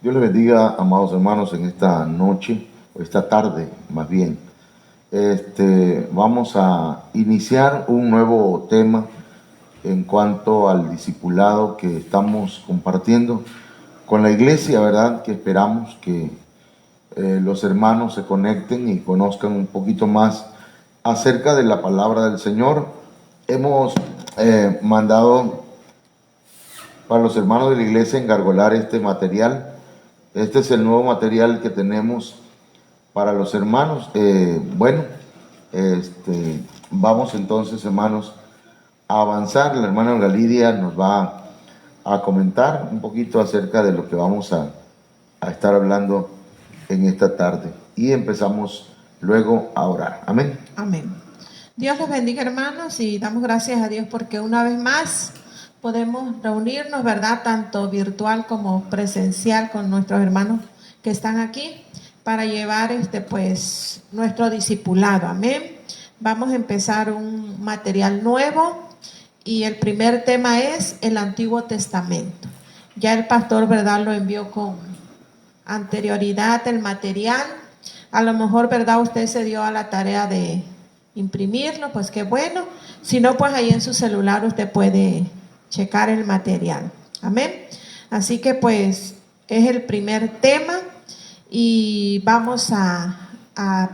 Dios les bendiga, amados hermanos, en esta noche, o esta tarde más bien. Vamos a iniciar un nuevo tema en cuanto al discipulado que estamos compartiendo con la iglesia, ¿verdad? Que esperamos que los hermanos se conecten y conozcan un poquito más acerca de la palabra del Señor. Hemos mandado para los hermanos de la iglesia engargolar este material. Este es el nuevo material que tenemos para los hermanos. Vamos entonces, hermanos, a avanzar. La hermana Olga Lidia nos va a comentar un poquito acerca de lo que vamos a estar hablando en esta tarde. Y empezamos luego a orar. Amén. Amén. Dios los bendiga, hermanos, y damos gracias a Dios porque una vez más podemos reunirnos, ¿verdad? Tanto virtual como presencial con nuestros hermanos que están aquí para llevar nuestro discipulado. Amén. Vamos a empezar un material nuevo y el primer tema es el Antiguo Testamento. Ya el pastor, ¿verdad?, lo envió con anterioridad el material. A lo mejor, ¿verdad?, usted se dio a la tarea de imprimirlo, pues qué bueno. Si no, pues ahí en su celular usted puede checar el material. Amén. Así que pues es el primer tema y vamos a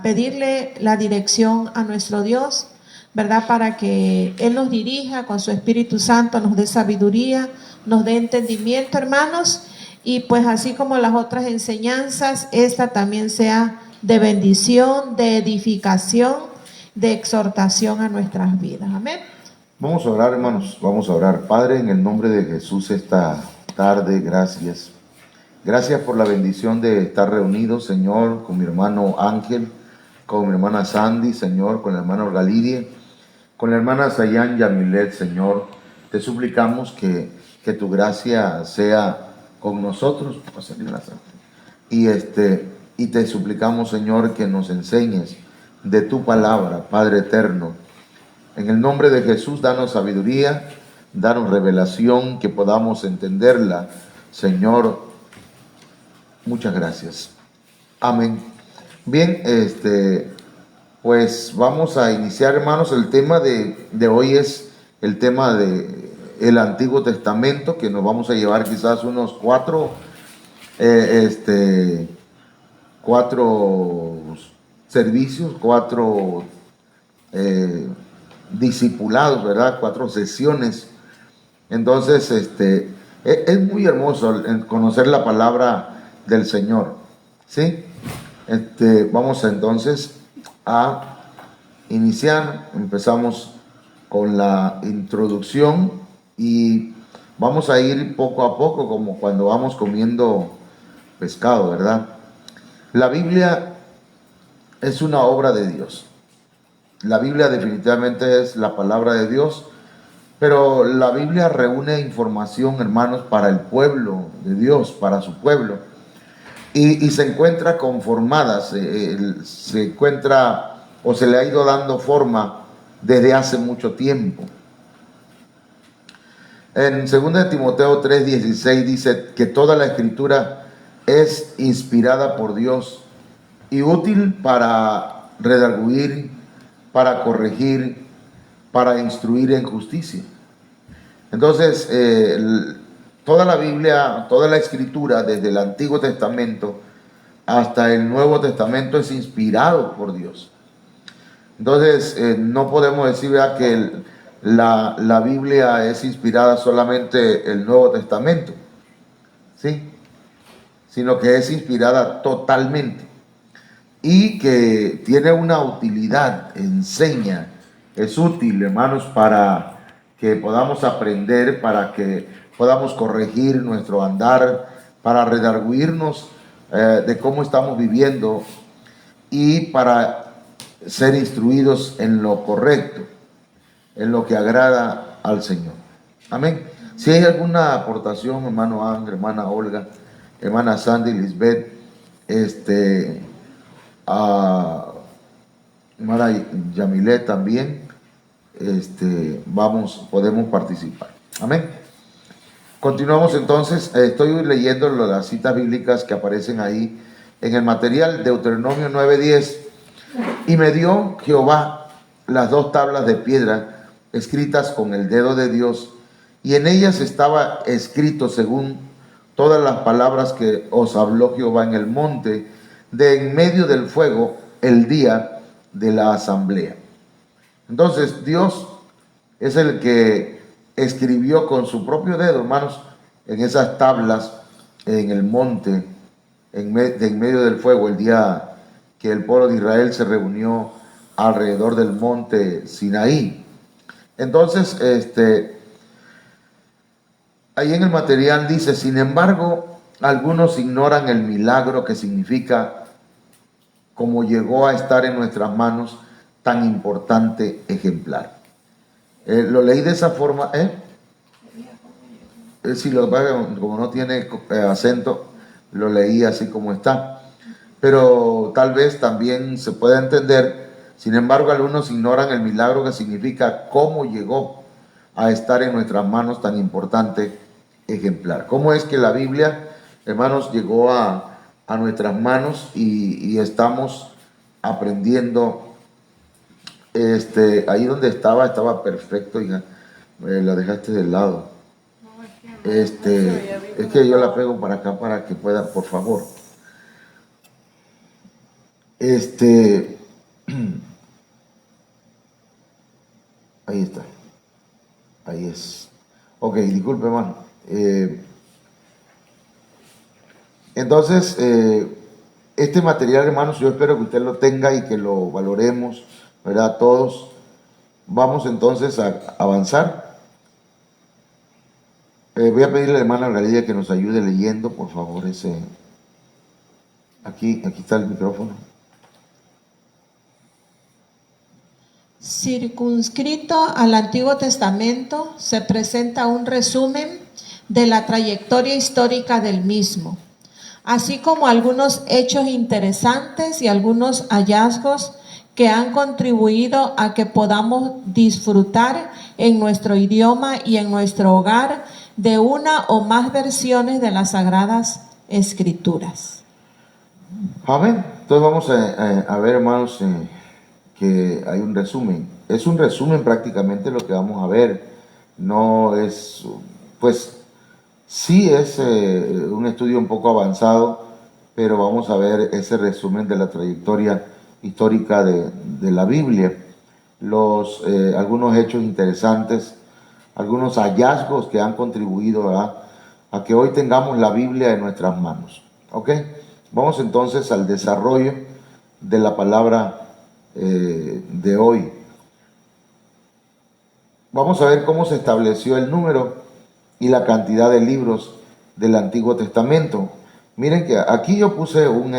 pedirle la dirección a nuestro Dios, ¿verdad?, para que Él nos dirija con su Espíritu Santo, nos dé sabiduría, nos dé entendimiento, hermanos, y pues así como las otras enseñanzas, esta también sea de bendición, de edificación, de exhortación a nuestras vidas. Amén. Vamos a orar, hermanos, vamos a orar. Padre, en el nombre de Jesús esta tarde, gracias. Gracias por la bendición de estar reunidos, Señor, con mi hermano Ángel, con mi hermana Sandy, Señor, con la hermana Olga Lidia, con la hermana Sayan Yamilet, Señor. Te suplicamos que tu gracia sea con nosotros. Y te suplicamos, Señor, que nos enseñes de tu palabra, Padre eterno. En el nombre de Jesús, danos sabiduría, danos revelación, que podamos entenderla, Señor. Muchas gracias. Amén. Bien, pues vamos a iniciar, hermanos. El tema de hoy es el tema de el Antiguo Testamento, que nos vamos a llevar quizás unos cuatro servicios, cuatro discipulados, ¿verdad? 4 sesiones. Entonces, es muy hermoso conocer la palabra del Señor, ¿sí? Vamos entonces a iniciar. Empezamos con la introducción y vamos a ir poco a poco, como cuando vamos comiendo pescado, ¿verdad? La Biblia es una obra de Dios. La Biblia definitivamente es la palabra de Dios, pero la Biblia reúne información, hermanos, para el pueblo de Dios, para su pueblo. Y se encuentra conformada, se encuentra o se le ha ido dando forma desde hace mucho tiempo. En 2 Timoteo 3:16 dice que toda la escritura es inspirada por Dios y útil para redarguir, para corregir, para instruir en justicia. Entonces, toda la Biblia, toda la escritura, desde el Antiguo Testamento hasta el Nuevo Testamento, es inspirado por Dios. Entonces, no podemos decir, ¿verdad?, que la Biblia es inspirada solamente el Nuevo Testamento, ¿sí? Sino que es inspirada totalmente y que tiene una utilidad, enseña, es útil, hermanos, para que podamos aprender, para que podamos corregir nuestro andar, para redarguirnos de cómo estamos viviendo y para ser instruidos en lo correcto, en lo que agrada al Señor. Amén. Si hay alguna aportación, hermano Ángel, hermana Olga, hermana Sandy, Lisbeth, hermana Yamilet también, podemos participar. Amén. Continuamos entonces. Estoy leyendo las citas bíblicas que aparecen ahí en el material. Deuteronomio 9:10. Y me dio Jehová las 2 tablas de piedra escritas con el dedo de Dios, y en ellas estaba escrito según todas las palabras que os habló Jehová en el monte de en medio del fuego el día de la asamblea. Entonces Dios es el que escribió con su propio dedo, hermanos, en esas tablas en el monte, en medio del fuego, el día que el pueblo de Israel se reunió alrededor del monte Sinaí. Entonces, ahí en el material dice: sin embargo, algunos ignoran el milagro que significa cómo llegó a estar en nuestras manos tan importante ejemplar. Lo leí de esa forma, sí, lo que pasa es que como no tiene acento, lo leí así como está. Pero tal vez también se pueda entender: sin embargo, algunos ignoran el milagro que significa cómo llegó a estar en nuestras manos tan importante ejemplar. ¿Cómo es que la Biblia, hermanos, llegó a nuestras manos y estamos aprendiendo? Ahí donde estaba perfecto, hija. La dejaste de lado. Es que yo la pego para acá para que pueda, por favor. Ahí está. Ahí es. Ok, disculpe, hermano. Entonces, este material, hermanos, yo espero que usted lo tenga y que lo valoremos, ¿verdad? Todos. Vamos entonces a avanzar. Voy a pedirle a la hermana Galidia que nos ayude leyendo, por favor, aquí está el micrófono. Circunscrito al Antiguo Testamento, se presenta un resumen de la trayectoria histórica del mismo, así como algunos hechos interesantes y algunos hallazgos que han contribuido a que podamos disfrutar en nuestro idioma y en nuestro hogar de una o más versiones de las Sagradas Escrituras. Amén. Entonces vamos a ver, hermanos, que hay un resumen. Es un resumen prácticamente lo que vamos a ver. No es, pues, sí es un estudio un poco avanzado, pero vamos a ver ese resumen de la trayectoria histórica de la Biblia. Algunos hechos interesantes, algunos hallazgos que han contribuido a que hoy tengamos la Biblia en nuestras manos. ¿Ok? Vamos entonces al desarrollo de la palabra de hoy. Vamos a ver cómo se estableció el número y la cantidad de libros del Antiguo Testamento. Miren que aquí yo puse un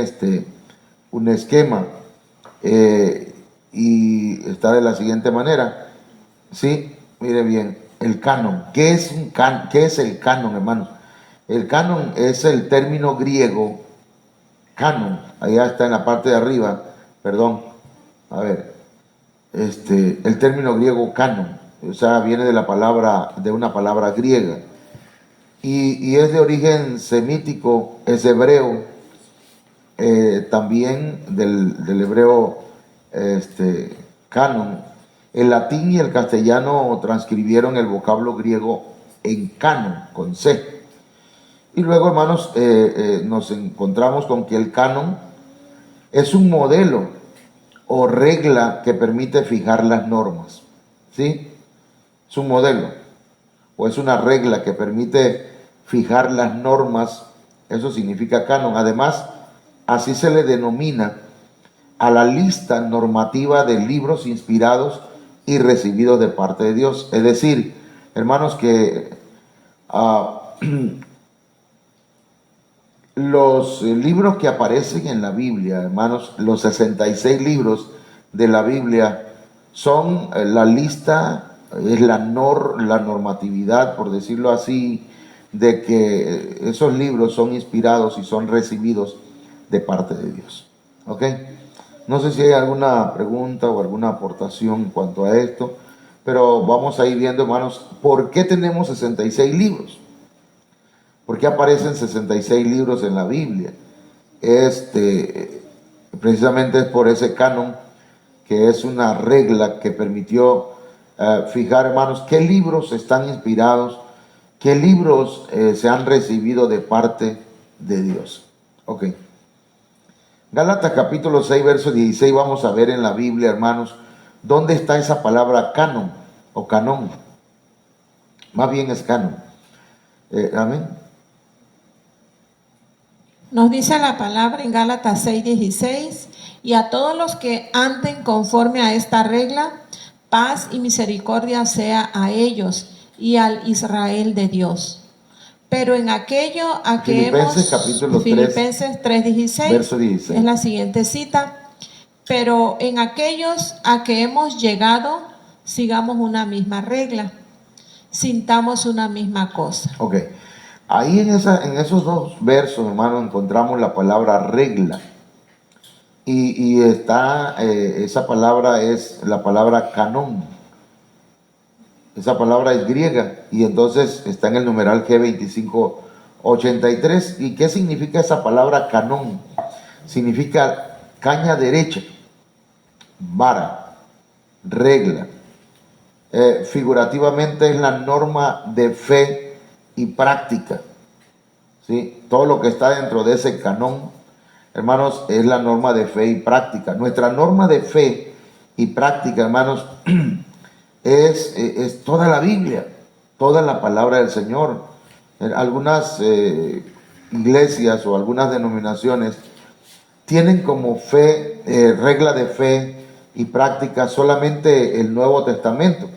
esquema y está de la siguiente manera. Sí, mire bien, el canon. ¿Qué es el canon, hermanos? El canon es el término griego canon. Allá está en la parte de arriba, perdón. A ver, el término griego canon, o sea, viene de una palabra griega y es de origen semítico, es hebreo, también del hebreo canon. El latín y el castellano transcribieron el vocablo griego en canon, con C. Y luego, hermanos, nos encontramos con que el canon es un modelo o regla que permite fijar las normas. ¿Sí? Es un modelo o es una regla que permite fijar las normas. Eso significa canon. Además, así se le denomina a la lista normativa de libros inspirados y recibidos de parte de Dios. Es decir, hermanos, que los libros que aparecen en la Biblia, hermanos, los 66 libros de la Biblia son la lista, es la normatividad, por decirlo así, de que esos libros son inspirados y son recibidos de parte de Dios. ¿Ok? No sé si hay alguna pregunta o alguna aportación en cuanto a esto, pero vamos a ir viendo, hermanos, ¿por qué tenemos 66 libros? ¿Por qué aparecen 66 libros en la Biblia? Precisamente es por ese canon, que es una regla que permitió fijar, hermanos, qué libros están inspirados, qué libros se han recibido de parte de Dios. Ok. Gálatas capítulo 6, verso 16, vamos a ver en la Biblia, hermanos, dónde está esa palabra canon o canón. Más bien es canon. Amén. Nos dice la palabra en Gálatas 6:16, y a todos los que anden conforme a esta regla, paz y misericordia sea a ellos y al Israel de Dios. Pero en aquello a que Filipenses capítulo 3, Filipenses 3:16, verso 16. es la siguiente cita. Pero en aquellos a que hemos llegado, sigamos una misma regla, sintamos una misma cosa. Ok. Ahí en esos dos versos, hermano, encontramos la palabra regla. Y está, esa palabra es la palabra canón. Esa palabra es griega y entonces está en el numeral G2583. ¿Y qué significa esa palabra canón? Significa caña derecha, vara, regla. Figurativamente es la norma de fe y práctica. ¿Sí? Todo lo que está dentro de ese canón, hermanos, es la norma de fe y práctica. Nuestra norma de fe y práctica, hermanos, es toda la Biblia, toda la palabra del Señor. En algunas iglesias o algunas denominaciones tienen como fe, regla de fe y práctica solamente el Nuevo Testamento.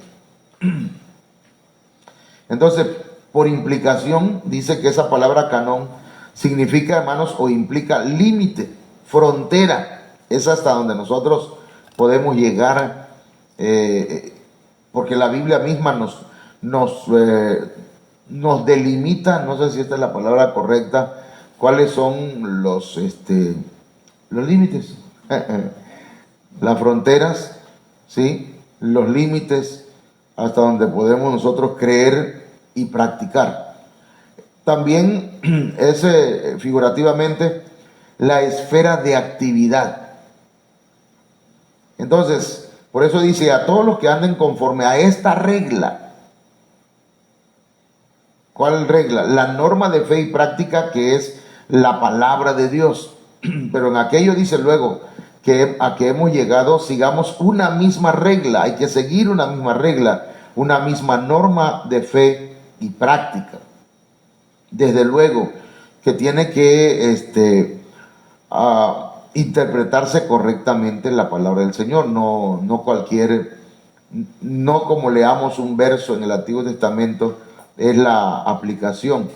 Entonces, por implicación, dice que esa palabra canón significa, hermanos, o implica límite, frontera. Es hasta donde nosotros podemos llegar, porque la Biblia misma nos delimita, no sé si esta es la palabra correcta, cuáles son los límites, las fronteras, ¿sí? Los límites hasta donde podemos nosotros creer y practicar. También es figurativamente la esfera de actividad. Entonces, por eso dice, a todos los que anden conforme a esta regla. ¿Cuál regla? La norma de fe y práctica, que es la palabra de Dios. Pero en aquello dice luego que a que hemos llegado, sigamos una misma regla. Hay que seguir una misma regla, una misma norma de fe y práctica. Desde luego que tiene que interpretarse correctamente la palabra del Señor, no como leamos un verso en el Antiguo Testamento es la aplicación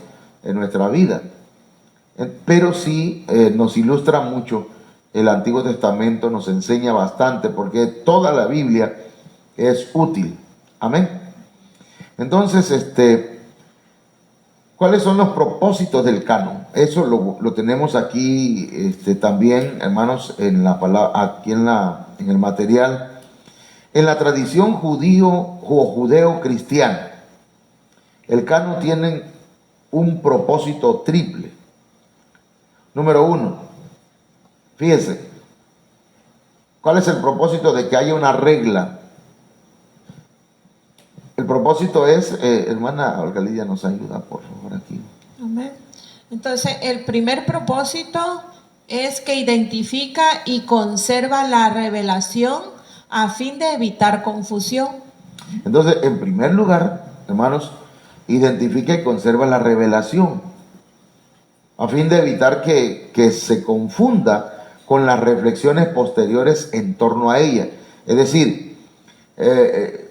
en nuestra vida, pero sí nos ilustra mucho el Antiguo Testamento, nos enseña bastante, porque toda la Biblia es útil. Amén. Entonces, ¿cuáles son los propósitos del canon? Eso lo tenemos aquí también, hermanos, en la palabra, aquí en el material. En la tradición judeo-cristiana, el canon tiene un propósito triple. Número uno, fíjese, ¿cuál es el propósito de que haya una regla? El propósito es, hermana Olga Lidia, nos ayuda, por favor, aquí. Amén. Entonces, el primer propósito es que identifica y conserva la revelación a fin de evitar confusión. Entonces, en primer lugar, hermanos, identifica y conserva la revelación a fin de evitar que se confunda con las reflexiones posteriores en torno a ella. Es decir,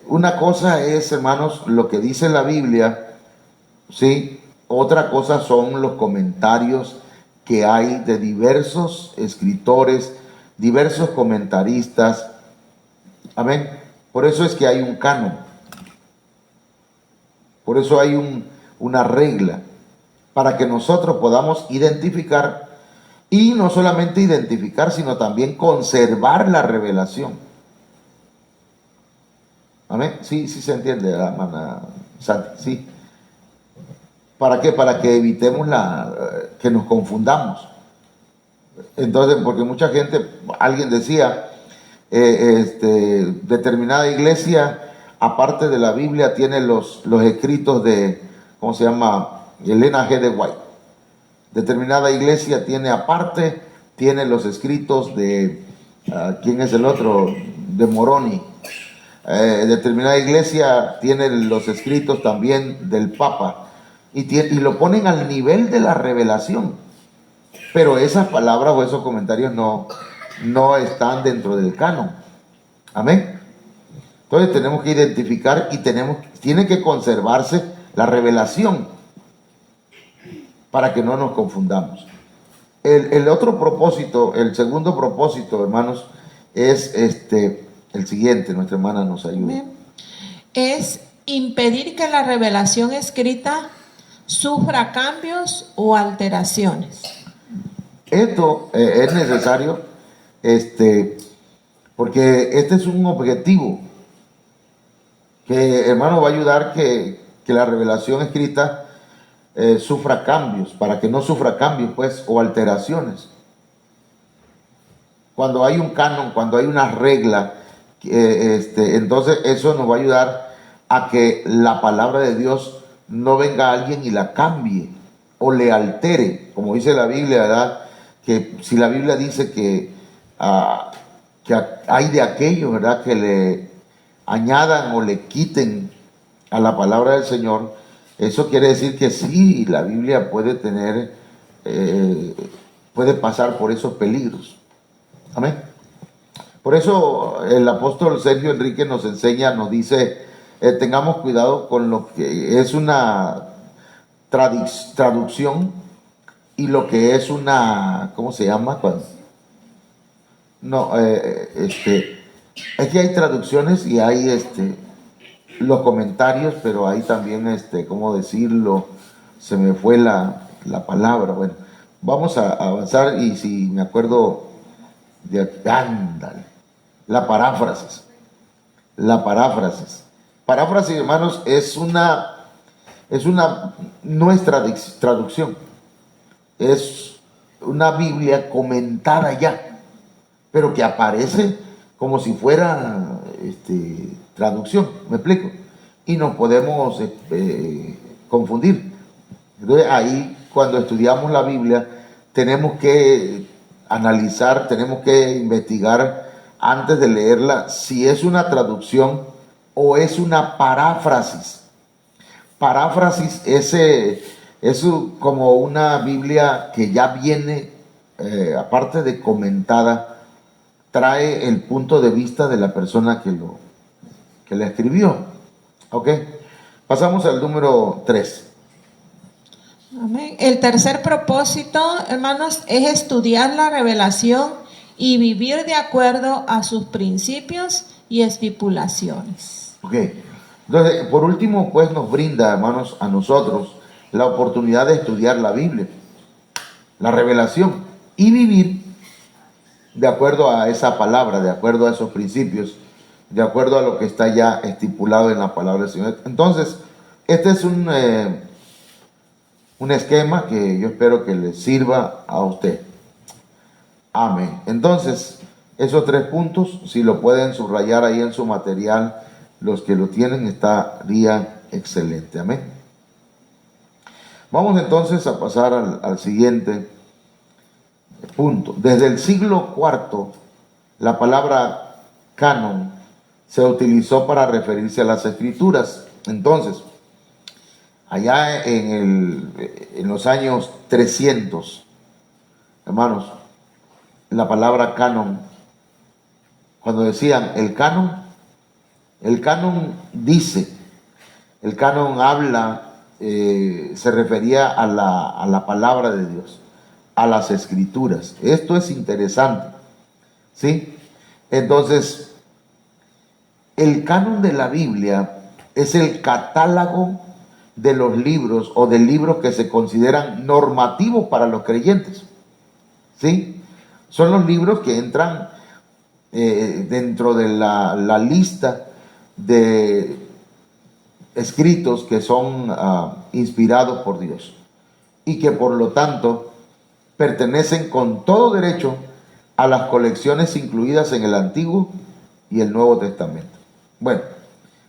una cosa es, hermanos, lo que dice la Biblia, ¿sí? Otra cosa son los comentarios que hay de diversos escritores, diversos comentaristas. Amén. Por eso es que hay un canon. Por eso hay una regla, para que nosotros podamos identificar, y no solamente identificar, sino también conservar la revelación. Amén. Sí se entiende, hermana Santi, sí. ¿Para qué? Para que evitemos que nos confundamos. Entonces, porque mucha gente, alguien decía, determinada iglesia, aparte de la Biblia, tiene los escritos de, ¿cómo se llama? Elena G. de White. Determinada iglesia tiene aparte, tiene los escritos de, ¿quién es el otro? De Moroni. Determinada iglesia tiene los escritos también del Papa. Y lo ponen al nivel de la revelación. Pero esas palabras o esos comentarios no están dentro del canon. Amén. Entonces tenemos que identificar y tiene que conservarse la revelación para que no nos confundamos. El otro propósito, el segundo propósito, hermanos, es el siguiente. Nuestra hermana nos ayuda. Es impedir que la revelación escrita sufra cambios o alteraciones. Esto es necesario, porque este es un objetivo que, hermano, va a ayudar que la revelación escrita sufra cambios, para que no sufra cambios, pues, o alteraciones. Cuando hay un canon, cuando hay una regla, entonces eso nos va a ayudar a que la palabra de Dios no venga alguien y la cambie o le altere, como dice la Biblia, ¿verdad? Que si la Biblia dice que hay de aquellos, ¿verdad?, que le añadan o le quiten a la palabra del Señor, eso quiere decir que sí, la Biblia puede puede pasar por esos peligros. Amén. Por eso el apóstol Sergio Enrique nos enseña, nos dice, tengamos cuidado con lo que es una traducción y lo que es una, ¿cómo se llama? No, es que hay traducciones y hay los comentarios, pero hay también, ¿cómo decirlo? Se me fue la palabra. Bueno, vamos a avanzar y si me acuerdo ándale, la paráfrasis. La paráfrasis. Paráfrasis, hermanos, no es traducción, es una Biblia comentada ya, pero que aparece como si fuera traducción, ¿me explico? Y nos podemos confundir. Entonces ahí, cuando estudiamos la Biblia, tenemos que analizar, tenemos que investigar antes de leerla si es una traducción o es una paráfrasis. Paráfrasis es como una Biblia que ya viene, aparte de comentada, trae el punto de vista de la persona que la escribió. ¿Ok? Pasamos al número 3. Amén. El tercer propósito, hermanos, es estudiar la revelación y vivir de acuerdo a sus principios y estipulaciones. Ok. Entonces, por último, pues nos brinda, hermanos, a nosotros la oportunidad de estudiar la Biblia, la revelación, y vivir de acuerdo a esa palabra, de acuerdo a esos principios, de acuerdo a lo que está ya estipulado en la palabra del Señor. Entonces, este es un esquema que yo espero que le sirva a usted. Amén. Entonces, esos 3 puntos, si lo pueden subrayar ahí en su material, los que lo tienen, estaría excelente. Amén. Vamos entonces a pasar al siguiente punto. Desde el siglo IV, la palabra canon se utilizó para referirse a las escrituras. Entonces, allá en los años 300, hermanos, la palabra canon, cuando decían el canon dice, el canon habla, se refería a la palabra de Dios, a las escrituras. Esto es interesante, ¿sí? Entonces, el canon de la Biblia es el catálogo de los libros o de libros que se consideran normativos para los creyentes, ¿sí? Son los libros que entran dentro de la lista de escritos que son inspirados por Dios y que por lo tanto pertenecen con todo derecho a las colecciones incluidas en el Antiguo y el Nuevo Testamento. Bueno,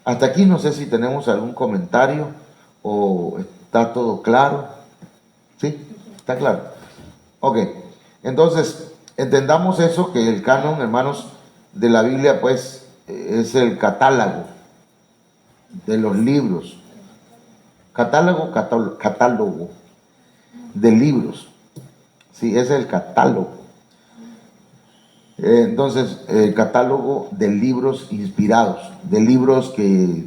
hasta aquí no sé si tenemos algún comentario o está todo claro. ¿Sí? ¿Está claro? Ok, entonces entendamos eso, que el canon, hermanos, de la Biblia pues es el catálogo de los libros. Catálogo de libros. Sí, ese es el catálogo. Entonces, el catálogo de libros inspirados, de libros que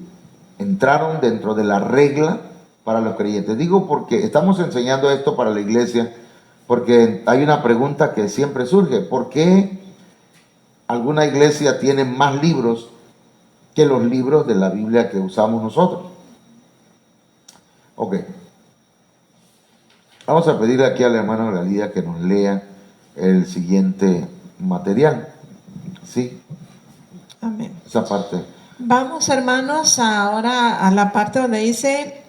entraron dentro de la regla para los creyentes. Digo porque estamos enseñando esto para la iglesia, porque hay una pregunta que siempre surge: ¿por qué alguna iglesia tiene más libros que los libros de la Biblia que usamos nosotros? Ok. Vamos a pedirle aquí al hermano Galía que nos lea el siguiente material. ¿Sí? Amén. Esa parte. Vamos, hermanos, ahora a la parte donde dice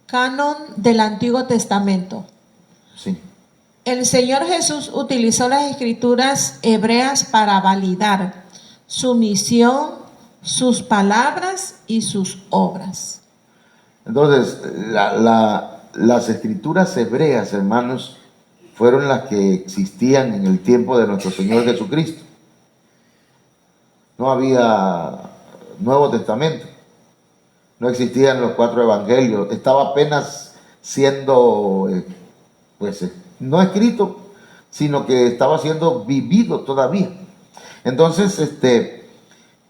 canon del Antiguo Testamento. Sí. El Señor Jesús utilizó las escrituras hebreas para validar su misión, sus palabras y sus obras. Entonces, las escrituras hebreas, hermanos, fueron las que existían en el tiempo de nuestro Señor Jesucristo. No había Nuevo Testamento, no existían los 4 evangelios, estaba apenas siendo, no escrito, sino que estaba siendo vivido todavía. Entonces,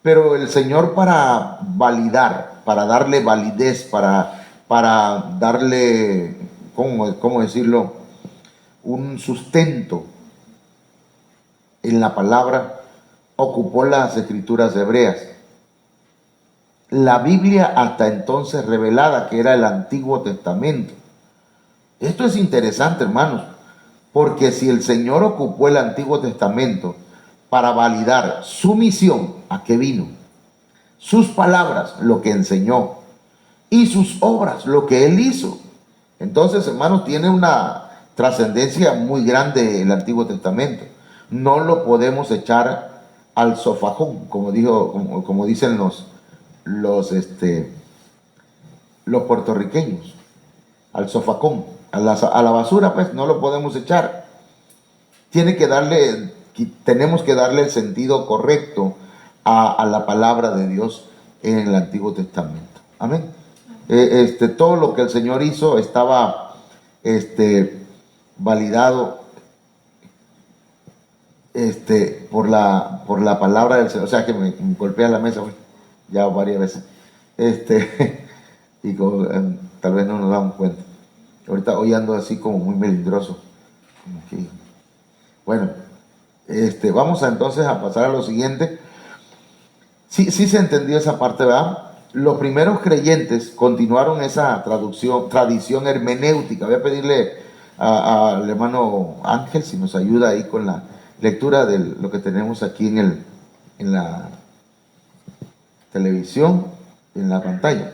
pero el Señor, para validar, para darle validez, para darle, ¿cómo decirlo?, un sustento en la palabra, ocupó las escrituras hebreas. La Biblia hasta entonces revelada, que era el Antiguo Testamento. Esto es interesante, hermanos, porque si el Señor ocupó el Antiguo Testamento para validar su misión, ¿a qué vino?, sus palabras, lo que enseñó, y sus obras, lo que Él hizo. Entonces, hermanos, tiene una trascendencia muy grande el Antiguo Testamento. No lo podemos echar al zafacón, como dicen los puertorriqueños, al zafacón, a la basura, pues no lo podemos echar. Tenemos que darle el sentido correcto a la palabra de Dios en el Antiguo Testamento. Amén. Todo lo que el Señor hizo estaba validado por la palabra del Señor. O sea, que me golpea la mesa ya varias veces. Y tal vez no nos damos cuenta. Ahorita hoy ando así como muy melindroso. Bueno, vamos entonces a pasar a lo siguiente. Sí se entendió esa parte, ¿verdad? Los primeros creyentes continuaron esa tradición hermenéutica. Voy a pedirle al hermano Ángel si nos ayuda ahí con la lectura de lo que tenemos aquí en la televisión, en la pantalla.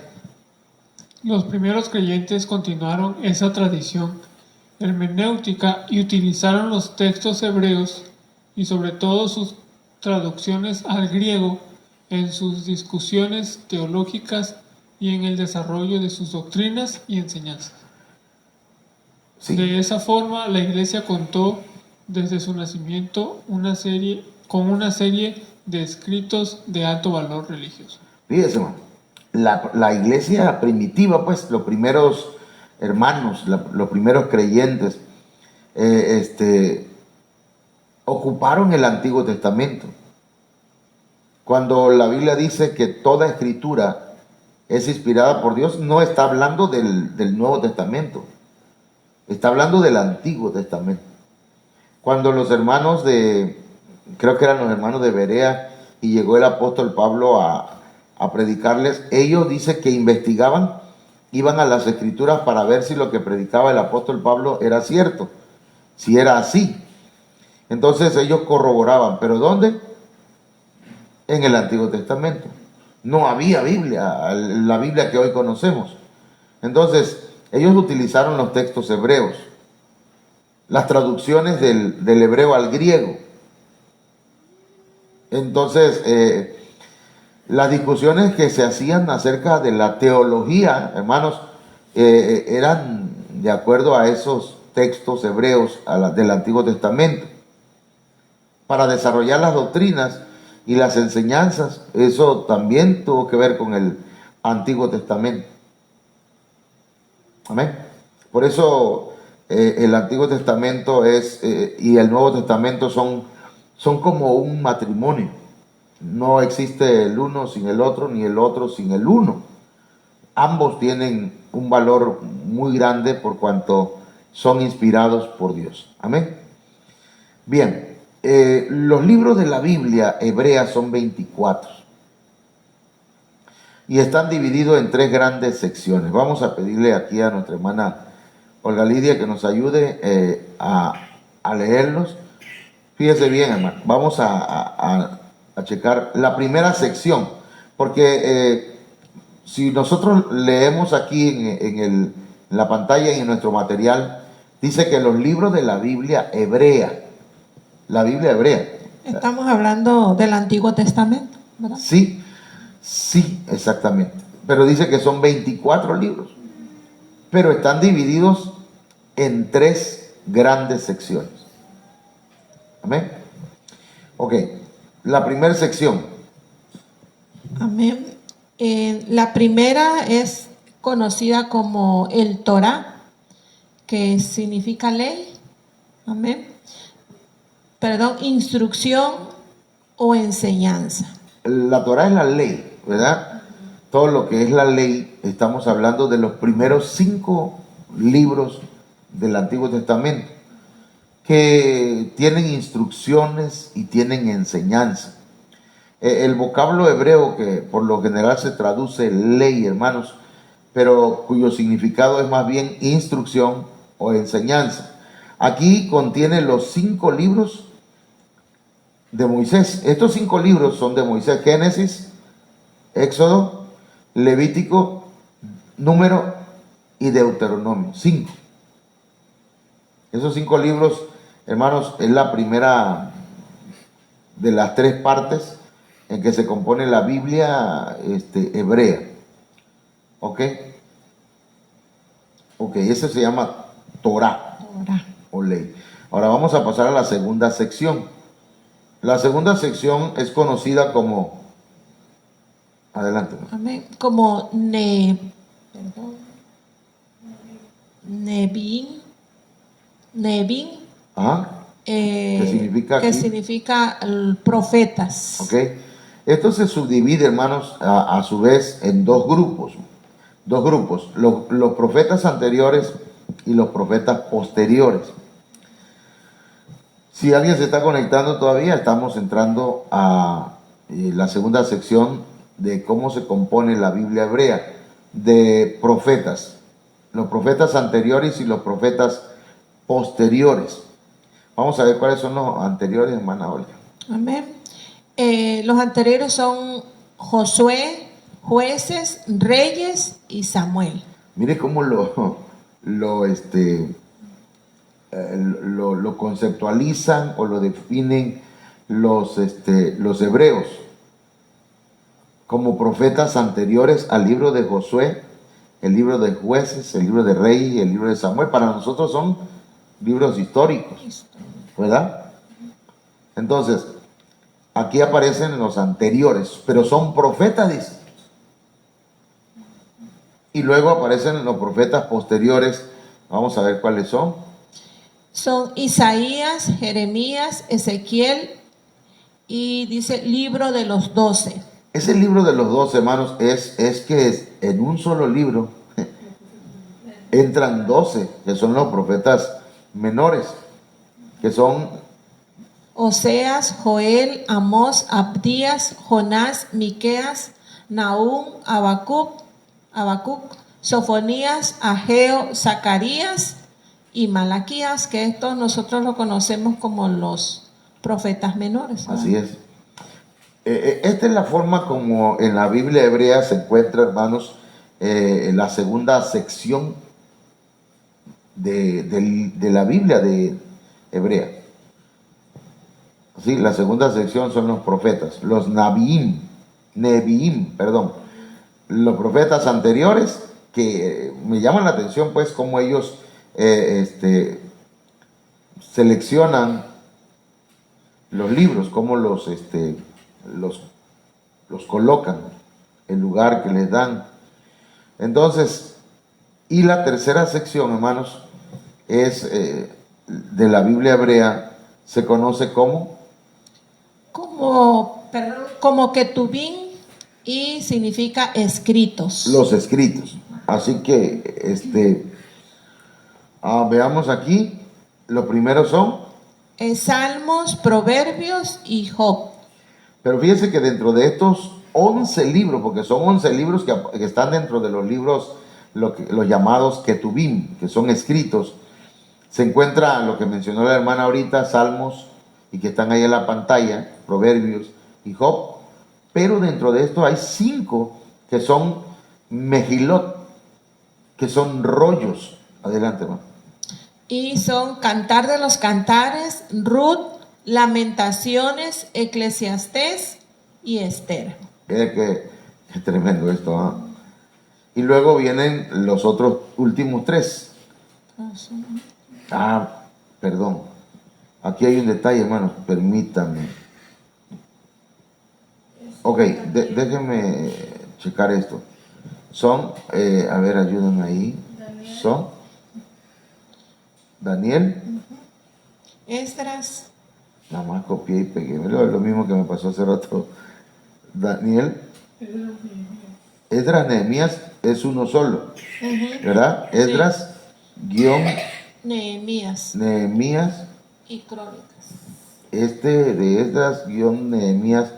Los primeros creyentes continuaron esa tradición hermenéutica y utilizaron los textos hebreos y sobre todo sus traducciones al griego en sus discusiones teológicas y en el desarrollo de sus doctrinas y enseñanzas. Sí. De esa forma, la Iglesia contó desde su nacimiento con una serie de escritos de alto valor religioso. Fíjese, hermano, la Iglesia primitiva, pues los primeros hermanos, los primeros creyentes, ocuparon el Antiguo Testamento. Cuando la Biblia dice que toda escritura es inspirada por Dios, no está hablando del Nuevo Testamento, está hablando del Antiguo Testamento. Cuando los hermanos creo que eran los hermanos de Berea, y llegó el apóstol Pablo a predicarles, ellos dicen que investigaban, iban a las escrituras para ver si lo que predicaba el apóstol Pablo era cierto, si era así. Entonces ellos corroboraban, ¿pero dónde? En el Antiguo Testamento. No había Biblia, la Biblia que hoy conocemos. Entonces, ellos utilizaron los textos hebreos, las traducciones del hebreo al griego. Entonces, las discusiones que se hacían acerca de la teología, hermanos, eran de acuerdo a esos textos hebreos del Antiguo Testamento. Para desarrollar las doctrinas y las enseñanzas, eso también tuvo que ver con el Antiguo Testamento. Amén. Por eso el Antiguo Testamento y el Nuevo Testamento son como un matrimonio. No existe el uno sin el otro, ni el otro sin el uno. Ambos tienen un valor muy grande por cuanto son inspirados por Dios. Amén. Bien, los libros de la Biblia hebrea son 24 y están divididos en 3 grandes secciones. Vamos a pedirle aquí a nuestra hermana Olga Lidia que nos ayude a leerlos. Fíjese bien, hermano. Vamos a checar la primera sección, porque si nosotros leemos aquí en la pantalla y en nuestro material, dice que los libros de la Biblia hebrea, la Biblia hebrea. Estamos hablando del Antiguo Testamento, ¿verdad? Sí, exactamente. Pero dice que son 24 libros, pero están divididos en 3 grandes secciones. Amén. Ok, la primera sección. Amén. La primera es conocida como el Torá, que significa ley. Amén. Perdón, instrucción o enseñanza. La Torá es la ley, ¿verdad? Todo lo que es la ley, estamos hablando de los primeros 5 libros del Antiguo Testamento, que tienen instrucciones y tienen enseñanza. El vocablo hebreo, que por lo general se traduce ley, hermanos, pero cuyo significado es más bien instrucción o enseñanza. Aquí contiene los 5 libros de Moisés. Estos 5 libros son de Moisés: Génesis, Éxodo, Levítico, Número y Deuteronomio. 5. Esos 5 libros, hermanos, es la primera de las 3 partes en que se compone la Biblia hebrea. ¿Ok? Ok, ese se llama Torá o ley. Ahora vamos a pasar a la segunda sección. La segunda sección es conocida como... Adelante. Amén. Como Nebín. ¿Qué significa que aquí? significa profetas. Ok. Esto se subdivide, hermanos, a su vez en 2 grupos. 2 grupos. Los profetas anteriores y los profetas posteriores. Si alguien se está conectando todavía, estamos entrando a la segunda sección de cómo se compone la Biblia hebrea, de profetas. Los profetas anteriores y los profetas posteriores. Vamos a ver cuáles son los anteriores, hermana Olga. Amén. Los anteriores son Josué, Jueces, Reyes y Samuel. Mire cómo lo conceptualizan o lo definen los hebreos como profetas anteriores al libro de Josué, el libro de Jueces, el libro de Reyes y el libro de Samuel. Para nosotros son libros históricos, ¿verdad? Entonces, aquí aparecen los anteriores, pero son profetas, dice. Y luego aparecen los profetas posteriores. Vamos a ver cuáles son. Son Isaías, Jeremías, Ezequiel y dice libro de los 12. Ese libro de los 12, hermanos, es que en un solo libro entran 12, que son los profetas menores, que son Oseas, Joel, Amós, Abdías, Jonás, Miqueas, Nahum, Habacuc, Sofonías, Ageo, Zacarías y Malaquías, que estos nosotros lo conocemos como los profetas menores, ¿verdad? Así es. Esta es la forma como en la Biblia hebrea se encuentra, hermanos, la segunda sección de la Biblia de hebrea. Sí, la segunda sección son los profetas, los Neviim, perdón, los profetas anteriores, que me llaman la atención, pues, cómo ellos seleccionan los libros, cómo los colocan, el lugar que les dan. Entonces, y la tercera sección, hermanos, es de la Biblia hebrea, se conoce como como Ketubim y significa escritos. los escritos. Así que, veamos aquí, los primeros son, Salmos, Proverbios y Job. pero fíjense que dentro de estos 11 libros, porque son 11 libros que están dentro de los libros, los llamados Ketubim, que son escritos, se encuentra lo que mencionó la hermana ahorita, Salmos, y que están ahí en la pantalla, Proverbios y Job, pero dentro de esto hay 5 que son Mejilot, que son rollos. Adelante, hermano. Y son Cantar de los Cantares, Ruth, Lamentaciones, Eclesiastés y Esther. Qué tremendo esto, ¿ah? Y luego vienen los otros últimos 3. Perdón. Aquí hay un detalle, hermanos, permítanme. Ok, déjenme checar esto. Son, a ver, ayúdenme ahí. Son Daniel. Esdras. Nada más copié y pegué. Lo mismo que me pasó hace rato. Daniel. Esdras, Nehemías es uno solo, ¿verdad? Esdras, guión Nehemías Nehemías. y Crónicas. De Esdras, guión Nehemías,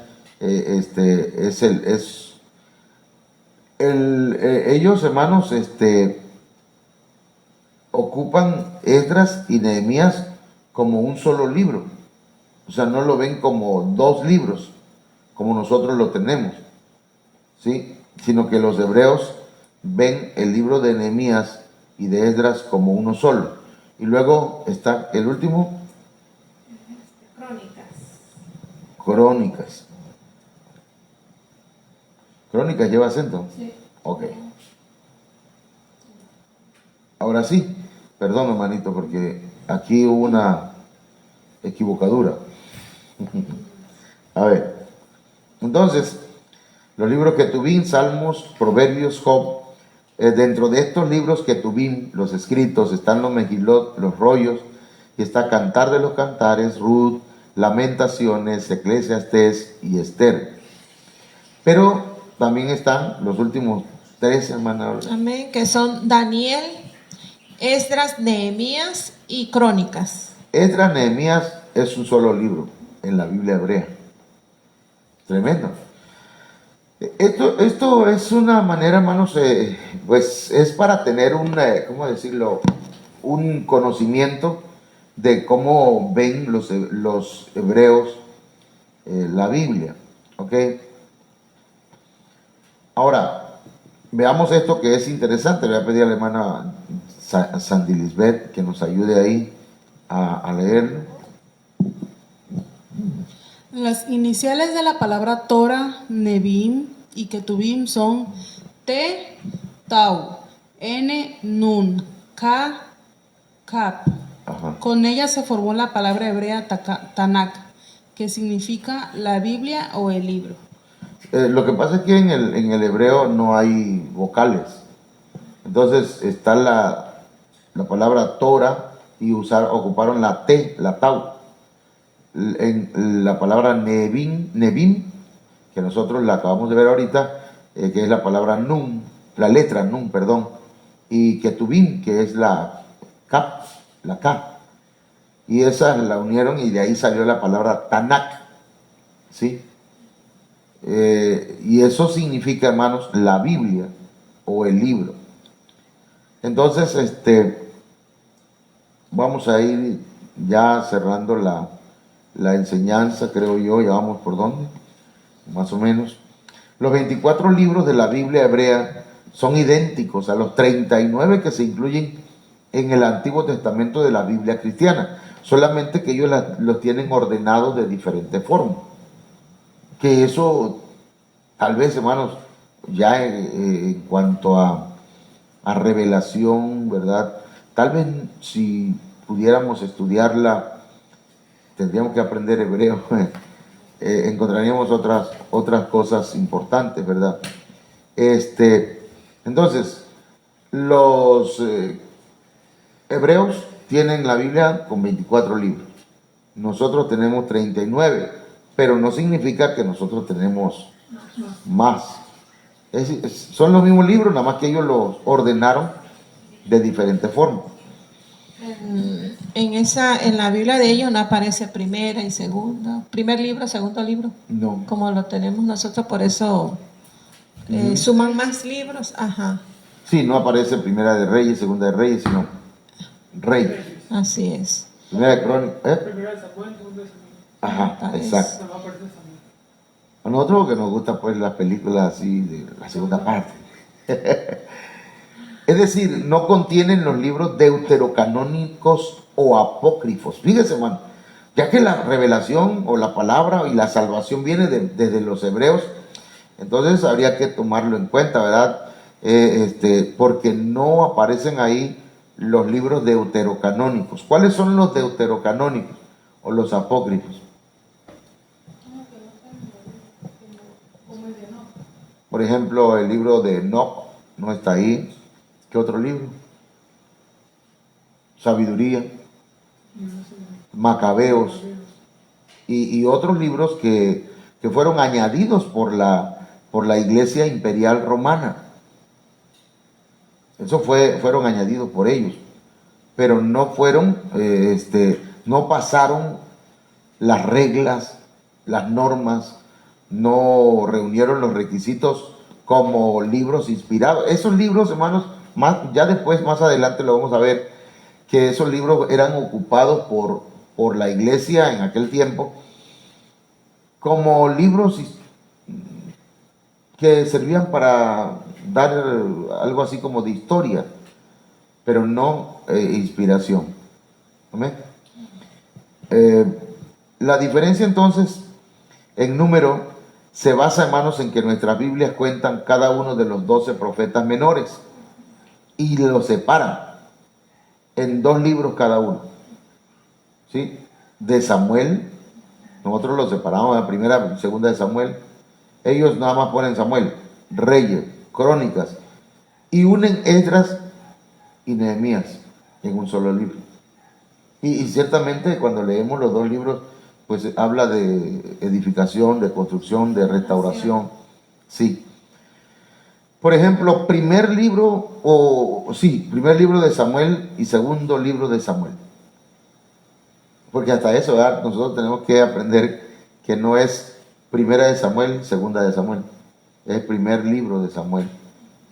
ellos, hermanos, ocupan Esdras y Nehemías como un solo libro. O sea, no lo ven como 2 libros, como nosotros lo tenemos, ¿sí? Sino que los hebreos ven el libro de Nehemías y de Esdras como uno solo. Y luego está el último, Crónicas. ¿Crónicas lleva acento? Sí. Ok. Ahora sí, perdón, hermanito, porque aquí hubo una equivocadura. A ver, entonces, los libros Ketubim, Salmos, Proverbios, Job, dentro de estos libros Ketubim, los escritos, están los Mejilot, los rollos, y está Cantar de los Cantares, Ruth, Lamentaciones, Eclesiastés y Esther. Pero también están los últimos 3, hermanos. Amén, que son Daniel, Esdras, Nehemías y Crónicas. Esdras, Nehemías es un solo libro en la Biblia hebrea. Tremendo. Esto es una manera, hermanos, pues es para tener ¿cómo decirlo? Un conocimiento de cómo ven los hebreos la Biblia, ¿ok? Ahora, veamos esto que es interesante. Le voy a pedir a la hermana Sandy Lisbeth que nos ayude ahí a leerlo. Las iniciales de la palabra Torah, Neviim y Ketubim son T, Tau, N, Nun, K, Kap. Ajá. Con ella se formó la palabra hebrea Tanakh, que significa la Biblia o el libro. Lo que pasa es que en el hebreo no hay vocales. Entonces está la palabra Torah y ocuparon la T, la Tau. En la palabra Nevim, que nosotros la acabamos de ver ahorita, que es la palabra Nun, la letra Nun, perdón, y Ketubim, que es la K. Y esa la unieron y de ahí salió la palabra Tanakh, ¿sí? Y eso significa, hermanos, la Biblia o el libro. Entonces, vamos a ir ya cerrando la enseñanza, creo yo. Ya vamos por dónde. más o menos. Los 24 libros de la Biblia hebrea son idénticos a los 39 que se incluyen en el Antiguo Testamento de la Biblia cristiana, solamente que ellos los tienen ordenados de diferente forma. Que eso, tal vez, hermanos, ya en cuanto a revelación, ¿verdad? Tal vez si pudiéramos estudiarla, tendríamos que aprender hebreo, encontraríamos otras cosas importantes, ¿verdad? Entonces, los hebreos tienen la Biblia con 24 libros. Nosotros tenemos 39, pero no significa que nosotros tenemos más. Son los mismos libros, nada más que ellos los ordenaron de diferente forma. En la Biblia de ellos no aparece primera y segunda, primer libro, segundo libro, No. como lo tenemos nosotros, por eso suman más libros. Ajá. Sí, no aparece primera de Reyes, segunda de Reyes, sino Reyes. Así es. Primera de Crónicas, Primera de Samuel, segunda de Samuel. Ajá, Aparece. exacto. No aparece Samuel. A nosotros que nos gusta pues las películas así de la segunda parte. Es decir, no contienen los libros deuterocanónicos o apócrifos. Fíjese, hermano, ya que la revelación o la palabra y la salvación viene desde los hebreos, entonces habría que tomarlo en cuenta, ¿verdad? Porque no aparecen ahí los libros deuterocanónicos. ¿Cuáles son los deuterocanónicos o los apócrifos? Por ejemplo, el libro de Enoc no está ahí. ¿Qué otro libro? Sabiduría, Macabeos y otros libros que fueron añadidos por la Iglesia Imperial Romana. Eso fueron añadidos por ellos, pero no fueron, no pasaron las reglas, las normas, no reunieron los requisitos como libros inspirados. Esos libros, hermanos, ya después, más adelante lo vamos a ver, que esos libros eran ocupados por la iglesia en aquel tiempo como libros que servían para dar algo así como de historia, pero no inspiración. ¿Amén? La diferencia entonces en número se basa, hermanos, en que nuestras Biblias cuentan cada uno de los 12 profetas menores y los separan en 2 libros cada uno. ¿Sí? De Samuel, nosotros los separamos en primera y segunda de Samuel. Ellos nada más ponen Samuel, Reyes, Crónicas, y unen Esdras y Nehemías en un solo libro. Y ciertamente cuando leemos los 2 libros, pues habla de edificación, de construcción, de restauración. Sí. Por ejemplo, primer libro de Samuel y segundo libro de Samuel. Porque hasta eso, ¿verdad? Nosotros tenemos que aprender que no es primera de Samuel, segunda de Samuel. Es primer libro de Samuel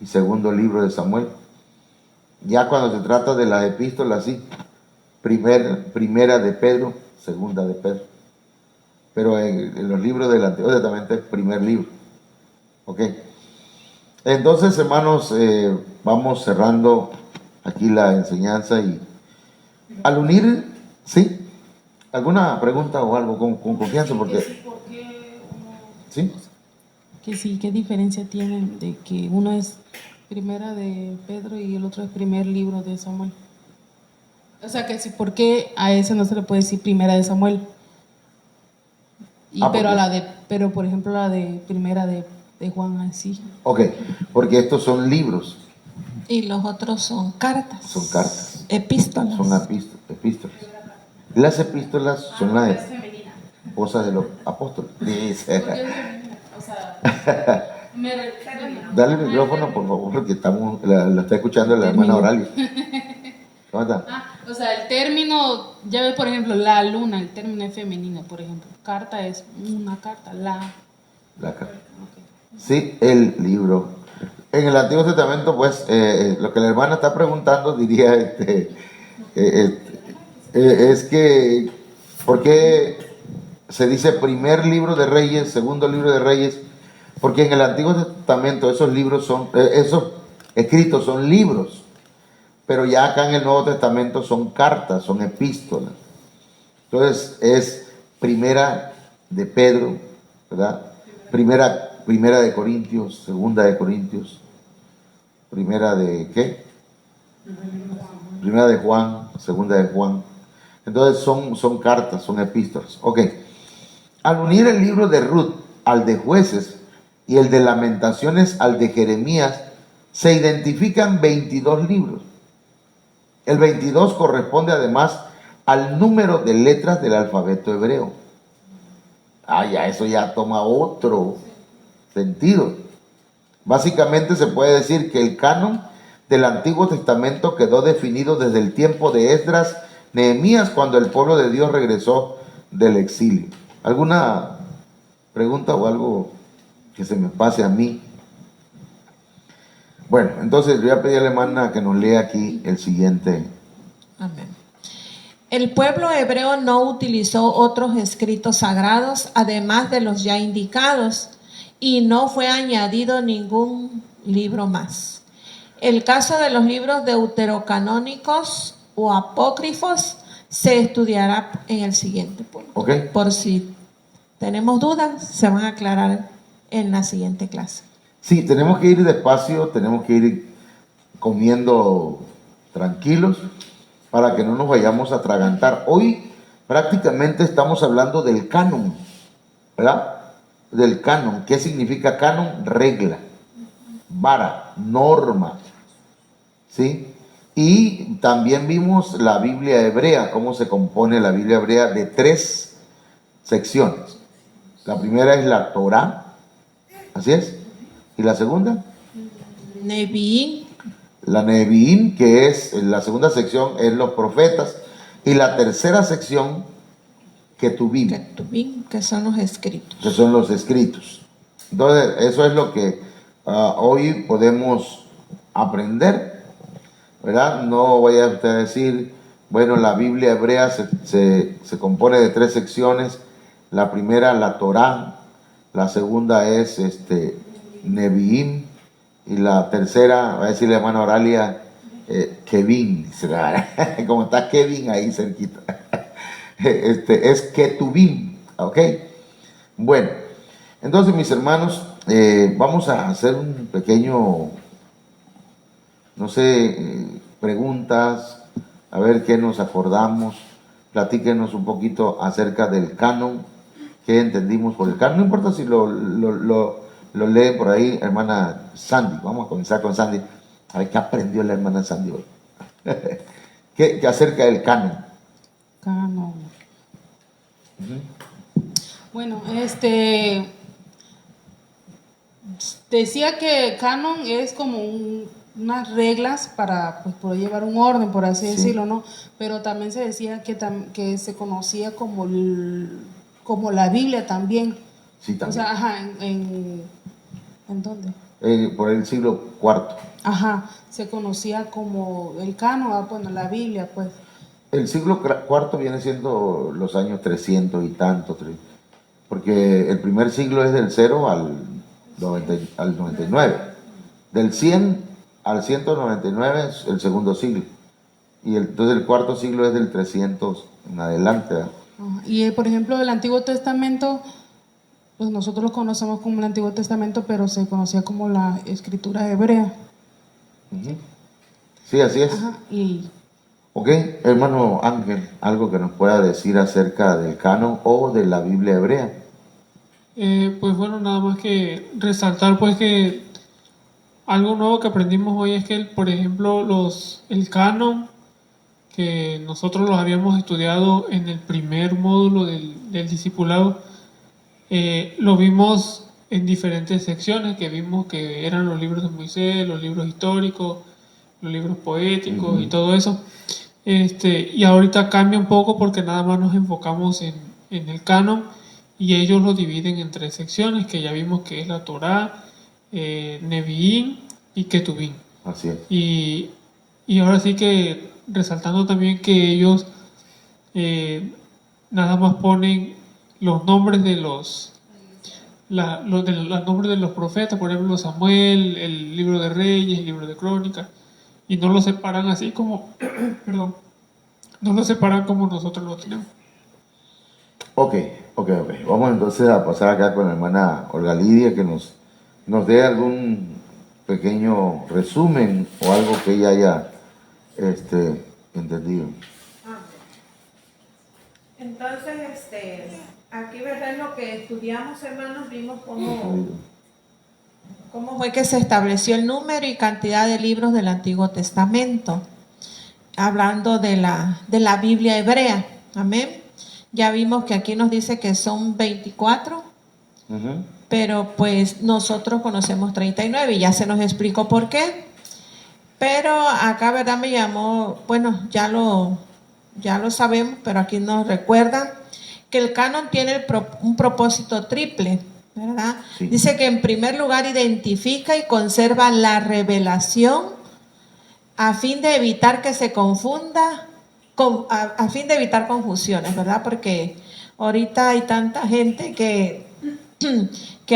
y segundo libro de Samuel. Ya cuando se trata de las epístolas, sí. Primera de Pedro, segunda de Pedro. Pero en los libros del Antiguo Testamento es primer libro. ¿Ok? Entonces, hermanos, vamos cerrando aquí la enseñanza y al unir, ¿sí? ¿Alguna pregunta o algo con confianza? Porque, ¿sí? Que sí, ¿qué diferencia tienen de que uno es primera de Pedro y el otro es primer libro de Samuel? O sea, que sí, ¿por qué a ese no se le puede decir primera de Samuel? Pero por ejemplo la de primera de Juan así. Ok, porque estos son libros. Y los otros son cartas. Son cartas. Epístolas. Son epístolas. Las epístolas son las esposas de los apóstoles. Dice. O sea, Dale el micrófono, por favor, porque la está escuchando la hermana Oralia. ¿Cómo está? O sea, el término, ya ves, por ejemplo, la luna, el término es femenino, por ejemplo. Carta es una carta, la carta. Okay. Sí, el libro. En el Antiguo Testamento, pues, lo que la hermana está preguntando, diría, es que, ¿por qué se dice primer libro de Reyes, segundo libro de Reyes, porque en el Antiguo Testamento esos libros son, esos escritos son libros, pero ya acá en el Nuevo Testamento son cartas, son epístolas. Entonces es primera de Pedro, ¿verdad? Primera de Corintios, segunda de Corintios, primera de ¿qué? Primera de Juan, segunda de Juan. Entonces son cartas, son epístolas. Ok. Al unir el libro de Ruth al de Jueces y el de Lamentaciones al de Jeremías, se identifican 22 libros. El 22 corresponde además al número de letras del alfabeto hebreo. Ya eso ya toma otro sentido. Básicamente se puede decir que el canon del Antiguo Testamento quedó definido desde el tiempo de Esdras, Nehemías, cuando el pueblo de Dios regresó del exilio. ¿Alguna pregunta o algo que se me pase a mí? Bueno, entonces voy a pedir a la hermana que nos lea aquí el siguiente. Amén. El pueblo hebreo no utilizó otros escritos sagrados, además de los ya indicados, y no fue añadido ningún libro más. El caso de los libros deuterocanónicos o apócrifos se estudiará en el siguiente punto. Ok. Por si tenemos dudas, se van a aclarar en la siguiente clase. Sí, tenemos que ir despacio, tenemos que ir comiendo tranquilos para que no nos vayamos a atragantar. Hoy prácticamente estamos hablando del canon, ¿verdad? Del canon. ¿Qué significa canon? Regla, vara, norma, ¿sí? Y también vimos la Biblia hebrea, cómo se compone la Biblia hebrea de 3 secciones. La primera es la Torá, ¿así es? ¿Y la segunda? Neviín, La Neviín, que es la segunda sección, es los profetas. Y la tercera sección, Ketubim, Ketubim, que son los escritos. que son los escritos. Entonces, eso es lo que hoy podemos aprender, ¿verdad? No vaya usted a decir, bueno, la Biblia hebrea se compone de 3 secciones. La primera, la Torá. La segunda es Neviín. Y la tercera, va a decir la hermana Oralia, Kevin, como está Kevin ahí cerquita, es Ketubim, ¿ok? Bueno, entonces mis hermanos, vamos a hacer un pequeño, no sé, preguntas, a ver qué nos acordamos, platíquenos un poquito acerca del canon, qué entendimos por el canon, no importa si lo leen por ahí, hermana Sandy. Vamos a comenzar con Sandy. A ver qué aprendió la hermana Sandy hoy. ¿Qué acerca del canon? Canon. Bueno, decía que canon es como unas reglas para pues, poder llevar un orden, por así decirlo, ¿no? Pero también se decía que se conocía como la Biblia también. Sí, también. O sea, ajá, ¿en dónde? Por el siglo IV. Ajá, se conocía como el canon, bueno, la Biblia, pues. El siglo IV viene siendo los años 300 y tanto, porque el primer siglo es del 0 al 99. Del 100 al 199 es el segundo siglo. Y entonces el cuarto siglo es del 300 en adelante, ¿verdad? Y por ejemplo, el Antiguo Testamento, pues nosotros lo conocemos como el Antiguo Testamento, pero se conocía como la escritura hebrea. Sí, así es. Ajá, Ok, hermano Ángel, algo que nos pueda decir acerca del canon o de la Biblia hebrea. Pues bueno, nada más que resaltar pues que algo nuevo que aprendimos hoy es que, por ejemplo, el canon, que nosotros los habíamos estudiado en el primer módulo del discipulado, lo vimos en diferentes secciones, que vimos que eran los libros de Moisés, los libros históricos, los libros poéticos y todo eso. Y ahorita cambia un poco porque nada más nos enfocamos en el canon y ellos lo dividen en 3 secciones, que ya vimos que es la Torá, Neviín y Ketubim. Así es. Y ahora sí que resaltando también que ellos nada más ponen los nombres de los nombres de los profetas, por ejemplo Samuel, el libro de Reyes, el libro de Crónicas, y no lo separan así como, perdón, no lo separan como nosotros lo tenemos. Ok. Vamos entonces a pasar acá con la hermana Olga Lidia, que nos dé algún pequeño resumen o algo que ella haya entendido. Entonces, aquí, ¿verdad? En lo que estudiamos, hermanos, vimos cómo fue que se estableció el número y cantidad de libros del Antiguo Testamento, hablando de la Biblia hebrea. Amén. Ya vimos que aquí nos dice que son 24, pero pues nosotros conocemos 39 y ya se nos explicó por qué. Pero acá, ¿verdad? Me llamó, bueno, ya lo sabemos, pero aquí nos recuerdan que el canon tiene un propósito triple, ¿verdad? Sí. Dice que en primer lugar identifica y conserva la revelación a fin de evitar que se confunda, a fin de evitar confusiones, ¿verdad? Porque ahorita hay tanta gente que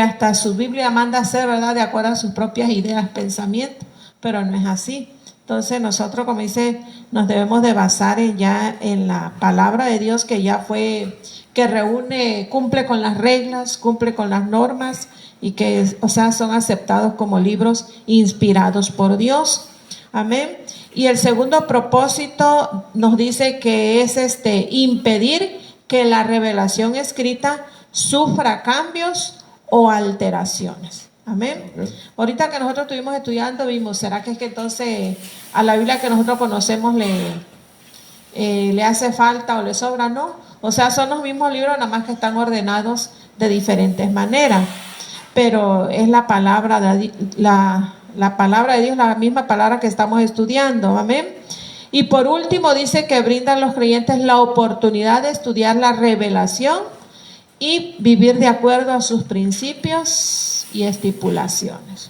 hasta su Biblia manda a hacer, ¿verdad? De acuerdo a sus propias ideas, pensamientos, pero no es así. Entonces nosotros, como dice, nos debemos de basar en la palabra de Dios que ya fue, que reúne, cumple con las reglas, cumple con las normas y que, o sea, son aceptados como libros inspirados por Dios. Amén. Y el segundo propósito nos dice que es impedir que la revelación escrita sufra cambios o alteraciones. Amén. Okay. Ahorita que nosotros estuvimos estudiando vimos, ¿será que es que entonces a la Biblia que nosotros conocemos le hace falta o le sobra? No. O sea, son los mismos libros, nada más que están ordenados de diferentes maneras. Pero es la palabra de la palabra de Dios, la misma palabra que estamos estudiando. Amén. Y por último dice que brindan a los creyentes la oportunidad de estudiar la revelación y vivir de acuerdo a sus principios y estipulaciones.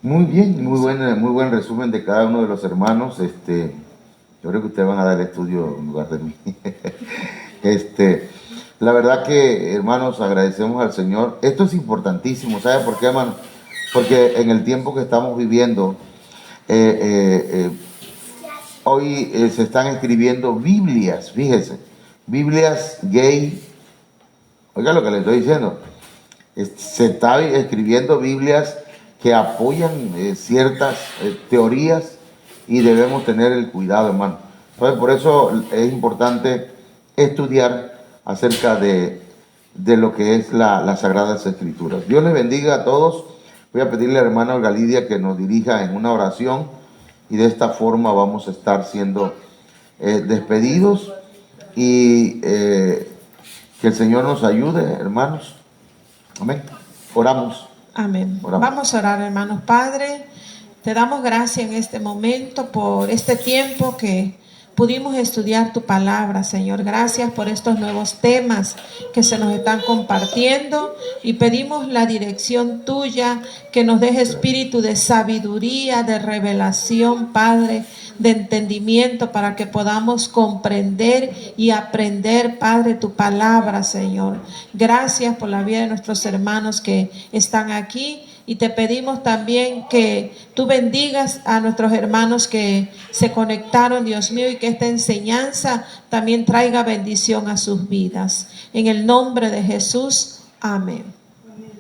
Muy bien, muy buen resumen de cada uno de los hermanos. Yo creo que ustedes van a dar el estudio en lugar de mí. La verdad que, hermanos, agradecemos al Señor. Esto es importantísimo. ¿Sabe por qué, hermano? Porque en el tiempo que estamos viviendo, hoy se están escribiendo Biblias, fíjese, Biblias gay. Oiga lo que le estoy diciendo. Se está escribiendo Biblias que apoyan ciertas teorías y debemos tener el cuidado, hermano. Entonces, por eso es importante estudiar acerca de lo que es las Sagradas Escrituras. Dios les bendiga a todos. Voy a pedirle a la hermana Olga Lidia que nos dirija en una oración y de esta forma vamos a estar siendo despedidos y que el Señor nos ayude, hermanos. Amén. Oramos. Amén. Oramos. Vamos a orar, hermanos. Padre, te damos gracias en este momento por este tiempo que pudimos estudiar tu palabra, Señor. Gracias por estos nuevos temas que se nos están compartiendo y pedimos la dirección tuya, que nos deje espíritu de sabiduría, de revelación, Padre, de entendimiento para que podamos comprender y aprender, Padre, tu palabra, Señor. Gracias por la vida de nuestros hermanos que están aquí. Y te pedimos también que tú bendigas a nuestros hermanos que se conectaron, Dios mío, y que esta enseñanza también traiga bendición a sus vidas. En el nombre de Jesús, amén. Amén.